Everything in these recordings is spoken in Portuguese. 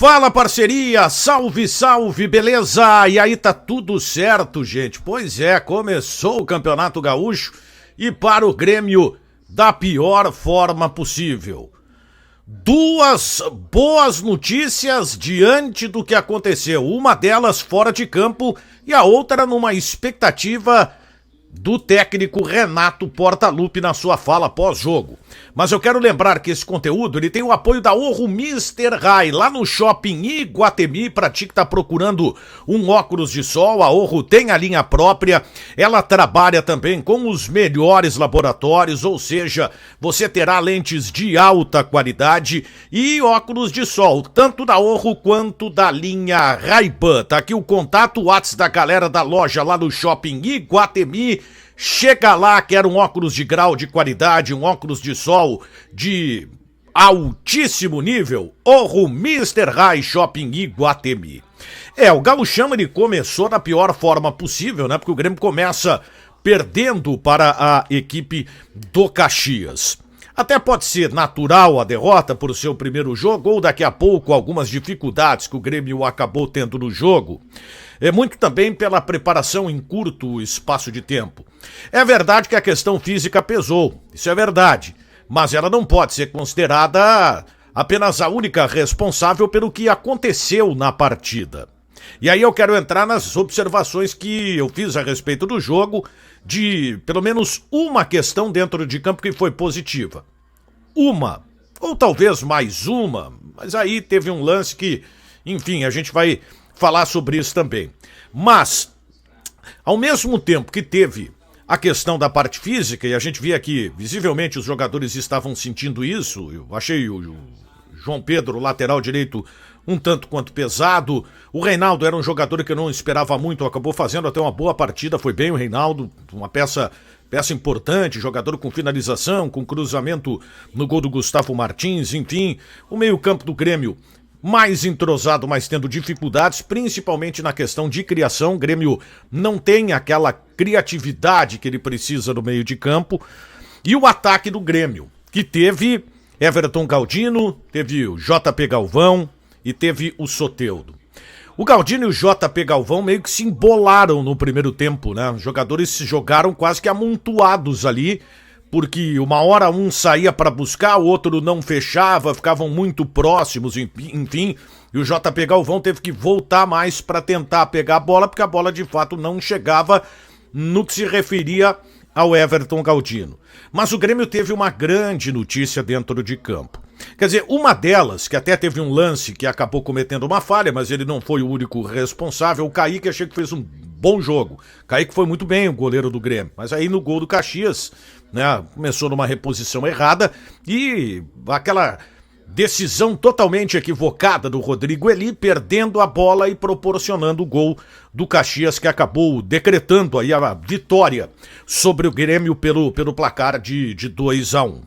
Fala, parceria, salve, salve, beleza? E aí, tá tudo certo, gente? Pois é, começou o Campeonato Gaúcho e para o Grêmio da pior forma possível. Duas boas notícias diante do que aconteceu, uma delas fora de campo e a outra numa expectativa do técnico Renato Portaluppi na sua fala pós-jogo. Mas eu quero lembrar que esse conteúdo ele tem o apoio da Orro Mr. Rai, lá no Shopping Iguatemi, pra ti que tá procurando um óculos de sol, a Orro tem a linha própria, ela trabalha também com os melhores laboratórios, ou seja, você terá lentes de alta qualidade e óculos de sol, tanto da Orro quanto da linha Ray-Ban. Tá aqui o contato, o WhatsApp da galera da loja lá no Shopping Iguatemi. Chega lá, quer um óculos de grau de qualidade, um óculos de sol de altíssimo nível, Orro Mr. Rai Shopping Iguatemi. O Gauchão ele começou da pior forma possível, né? Porque o Grêmio começa perdendo para a equipe do Caxias. Até pode ser natural a derrota por seu primeiro jogo ou daqui a pouco algumas dificuldades que o Grêmio acabou tendo no jogo. É muito também pela preparação em curto espaço de tempo. É verdade que a questão física pesou, isso é verdade, mas ela não pode ser considerada apenas a única responsável pelo que aconteceu na partida. E aí eu quero entrar nas observações que eu fiz a respeito do jogo, de pelo menos uma questão dentro de campo que foi positiva. Uma, ou talvez mais uma, mas aí teve um lance que, enfim, a gente vai falar sobre isso também. Mas, ao mesmo tempo que teve a questão da parte física, e a gente via que visivelmente os jogadores estavam sentindo isso, eu achei o João Pedro, lateral direito, um tanto quanto pesado. O Reinaldo era um jogador que eu não esperava muito, acabou fazendo até uma boa partida, foi bem o Reinaldo, uma peça importante, jogador com finalização, com cruzamento no gol do Gustavo Martins, enfim, o meio-campo do Grêmio mais entrosado, mas tendo dificuldades, principalmente na questão de criação. O Grêmio não tem aquela criatividade que ele precisa no meio de campo. E o ataque do Grêmio, que teve Everton Galdino, teve o JP Galvão e teve o Soteldo. O Galdino e o JP Galvão meio que se embolaram no primeiro tempo, né? Os jogadores se jogaram quase que amontoados ali, porque uma hora um saía para buscar, o outro não fechava, ficavam muito próximos, enfim, e o JP Galvão teve que voltar mais para tentar pegar a bola, porque a bola de fato não chegava no que se referia ao Everton Galdino. Mas o Grêmio teve uma grande notícia dentro de campo. Quer dizer, uma delas, que até teve um lance que acabou cometendo uma falha, mas ele não foi o único responsável, o Kaique achei que fez um bom jogo. Kaique foi muito bem o goleiro do Grêmio, mas aí no gol do Caxias, né, começou numa reposição errada e aquela decisão totalmente equivocada do Rodrigo Eli, perdendo a bola e proporcionando o gol do Caxias, que acabou decretando aí a vitória sobre o Grêmio pelo placar de 2-1.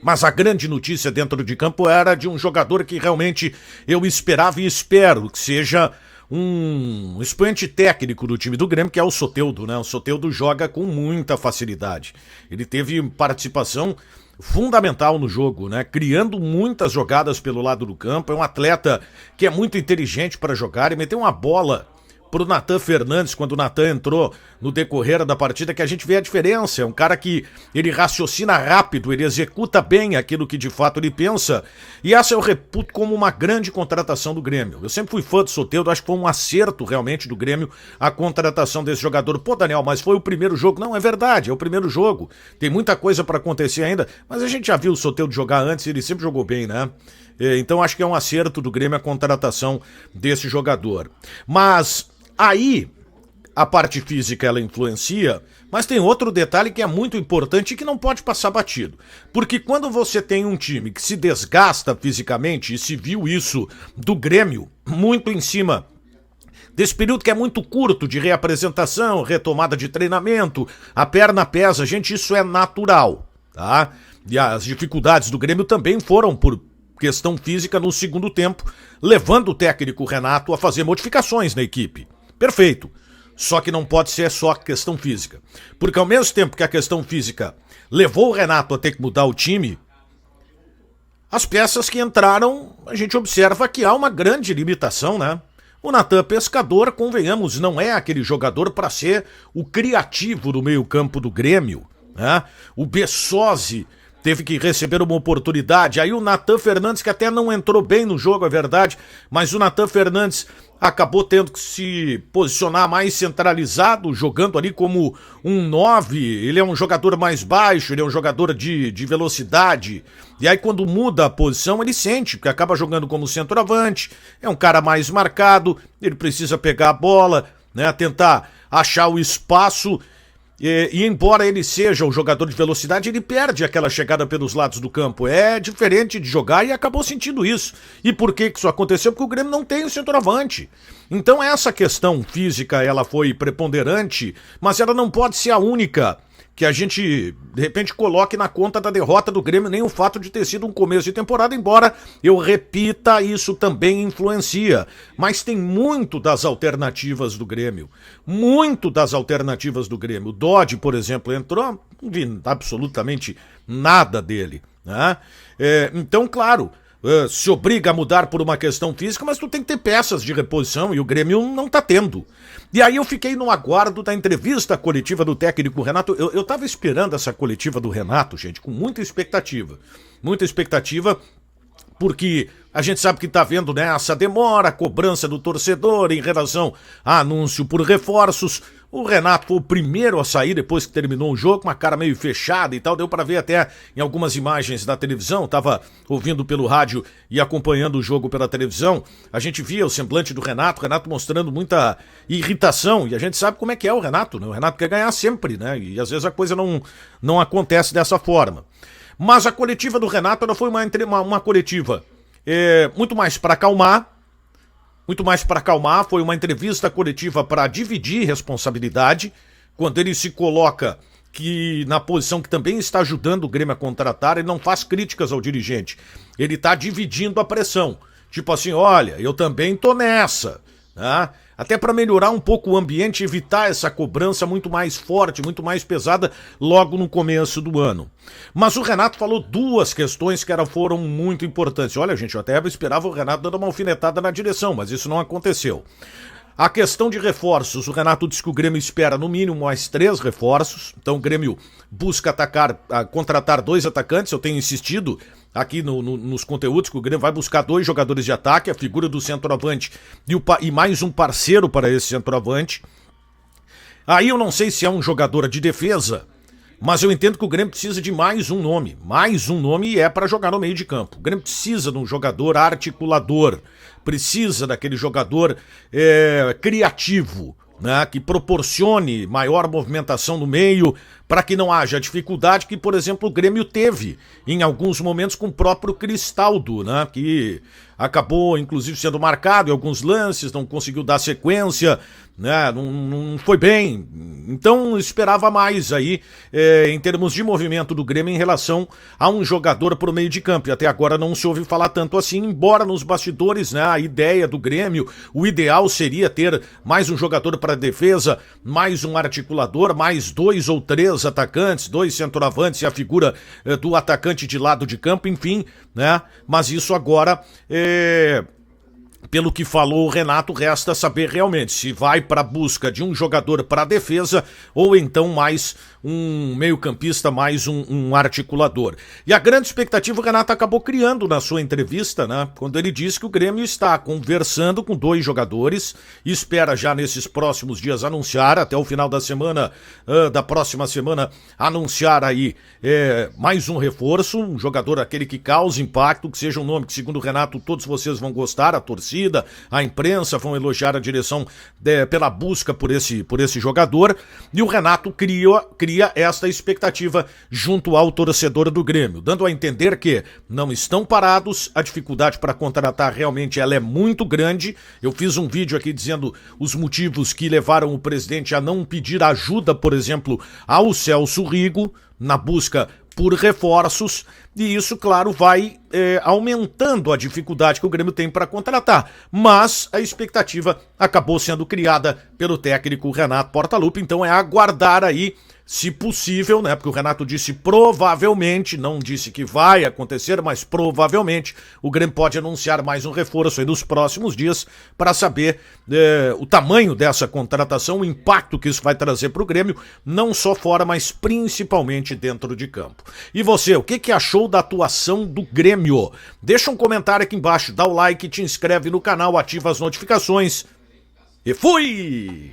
Mas a grande notícia dentro de campo era de um jogador que realmente eu esperava e espero que seja um expoente técnico do time do Grêmio, que é o Soteldo, né? O Soteldo joga com muita facilidade. Ele teve participação fundamental no jogo, né? Criando muitas jogadas pelo lado do campo. É um atleta que é muito inteligente para jogar e meteu uma bola pro Natan Fernandes, quando o Natan entrou no decorrer da partida, que a gente vê a diferença. É um cara que ele raciocina rápido, ele executa bem aquilo que de fato ele pensa, e essa eu reputo como uma grande contratação do Grêmio. Eu sempre fui fã do Soteldo, acho que foi um acerto realmente do Grêmio a contratação desse jogador. Pô, Daniel, mas foi o primeiro jogo. Não, é verdade, é o primeiro jogo, tem muita coisa para acontecer ainda, mas a gente já viu o Soteldo jogar antes, ele sempre jogou bem, né? Então acho que é um acerto do Grêmio a contratação desse jogador. Mas aí, a parte física ela influencia, mas tem outro detalhe que é muito importante e que não pode passar batido. Porque quando você tem um time que se desgasta fisicamente, e se viu isso do Grêmio, muito em cima desse período que é muito curto de reapresentação, retomada de treinamento, a perna pesa, gente, isso é natural, tá? E as dificuldades do Grêmio também foram por questão física no segundo tempo, levando o técnico Renato a fazer modificações na equipe. Perfeito, só que não pode ser só a questão física, porque ao mesmo tempo que a questão física levou o Renato a ter que mudar o time, As peças que entraram, a gente observa que há uma grande limitação, né? O Natan Pescador, convenhamos, não é aquele jogador para ser o criativo do meio-campo do Grêmio, né? O Bessosi teve que receber uma oportunidade. Aí o Natan Fernandes, que até não entrou bem no jogo, é verdade, mas o Natan Fernandes acabou tendo que se posicionar mais centralizado, jogando ali como um 9. Ele é um jogador mais baixo, ele é um jogador de velocidade. E aí quando muda a posição, ele sente, porque acaba jogando como centroavante, é um cara mais marcado, ele precisa pegar a bola, né, tentar achar o espaço. E embora ele seja um jogador de velocidade, ele perde aquela chegada pelos lados do campo. É diferente de jogar e acabou sentindo isso. E por que isso aconteceu? Porque o Grêmio não tem o centroavante. Então essa questão física, ela foi preponderante, mas ela não pode ser a única que a gente, de repente, coloque na conta da derrota do Grêmio, nem o fato de ter sido um começo de temporada, embora eu repita, isso também influencia. Mas tem muito das alternativas do Grêmio. Muito das alternativas do Grêmio. O Dodge, por exemplo, entrou, não vi absolutamente nada dele, né? Então, claro, se obriga a mudar por uma questão física, mas tu tem que ter peças de reposição e o Grêmio não tá tendo. E aí eu fiquei no aguardo da entrevista coletiva do técnico Renato. Eu tava esperando essa coletiva do Renato, gente, com muita expectativa. Muita expectativa, porque a gente sabe que tá vendo, né, essa demora, a cobrança do torcedor em relação a anúncio por reforços. O Renato foi o primeiro a sair depois que terminou o jogo, com uma cara meio fechada e tal, deu para ver até em algumas imagens da televisão, tava ouvindo pelo rádio e acompanhando o jogo pela televisão, a gente via o semblante do Renato mostrando muita irritação, e a gente sabe como é que é o Renato, né? O Renato quer ganhar sempre, né, e às vezes a coisa não acontece dessa forma. Mas a coletiva do Renato, ela foi uma coletiva muito mais para acalmar, foi uma entrevista coletiva para dividir responsabilidade, quando ele se coloca que na posição que também está ajudando o Grêmio a contratar, ele não faz críticas ao dirigente, ele está dividindo a pressão, tipo assim, olha, eu também tô nessa, né? Até para melhorar um pouco o ambiente, evitar essa cobrança muito mais forte, muito mais pesada logo no começo do ano. Mas o Renato falou duas questões que foram muito importantes. Olha, gente, eu até esperava o Renato dando uma alfinetada na direção, mas isso não aconteceu. A questão de reforços, o Renato disse que o Grêmio espera no mínimo mais 3 reforços, então o Grêmio busca contratar 2 atacantes, eu tenho insistido aqui nos conteúdos que o Grêmio vai buscar 2 jogadores de ataque, a figura do centroavante e mais um parceiro para esse centroavante. Aí eu não sei se é um jogador de defesa, mas eu entendo que o Grêmio precisa de mais um nome e é para jogar no meio de campo. O Grêmio precisa de um jogador articulador, precisa daquele jogador criativo, né, que proporcione maior movimentação no meio, para que não haja dificuldade que, por exemplo, o Grêmio teve em alguns momentos com o próprio Cristaldo, né, que acabou inclusive sendo marcado em alguns lances, não conseguiu dar sequência, né, não foi bem. Então esperava mais aí em termos de movimento do Grêmio em relação a um jogador pro meio de campo, e até agora não se ouve falar tanto assim, embora nos bastidores, né, a ideia do Grêmio, o ideal seria ter mais um jogador para defesa, mais um articulador, mais 2 ou 3 atacantes, 2 centroavantes e a figura do atacante de lado de campo, enfim, né, mas isso agora pelo que falou o Renato, resta saber realmente se vai para a busca de um jogador para a defesa ou então mais um meio-campista, mais um articulador. E a grande expectativa o Renato acabou criando na sua entrevista, né? Quando ele disse que o Grêmio está conversando com 2 jogadores e espera já nesses próximos dias anunciar, até o final da semana, da próxima semana, anunciar aí mais um reforço, um jogador aquele que cause impacto, que seja um nome que, segundo o Renato, todos vocês vão gostar, a torcida, a imprensa vão elogiar a direção pela busca por esse jogador, e o Renato cria esta expectativa junto ao torcedor do Grêmio, dando a entender que não estão parados, a dificuldade para contratar realmente ela é muito grande. Eu fiz um vídeo aqui dizendo os motivos que levaram o presidente a não pedir ajuda, por exemplo, ao Celso Rigo na busca por reforços, e isso, claro, vai aumentando a dificuldade que o Grêmio tem para contratar. Mas a expectativa acabou sendo criada pelo técnico Renato Portaluppi, então é aguardar aí, se possível, né? Porque o Renato disse provavelmente, não disse que vai acontecer, mas provavelmente o Grêmio pode anunciar mais um reforço aí nos próximos dias para saber o tamanho dessa contratação, o impacto que isso vai trazer para o Grêmio, não só fora, mas principalmente dentro de campo. E você, o que achou da atuação do Grêmio? Deixa um comentário aqui embaixo, dá o like, te inscreve no canal, ativa as notificações e fui!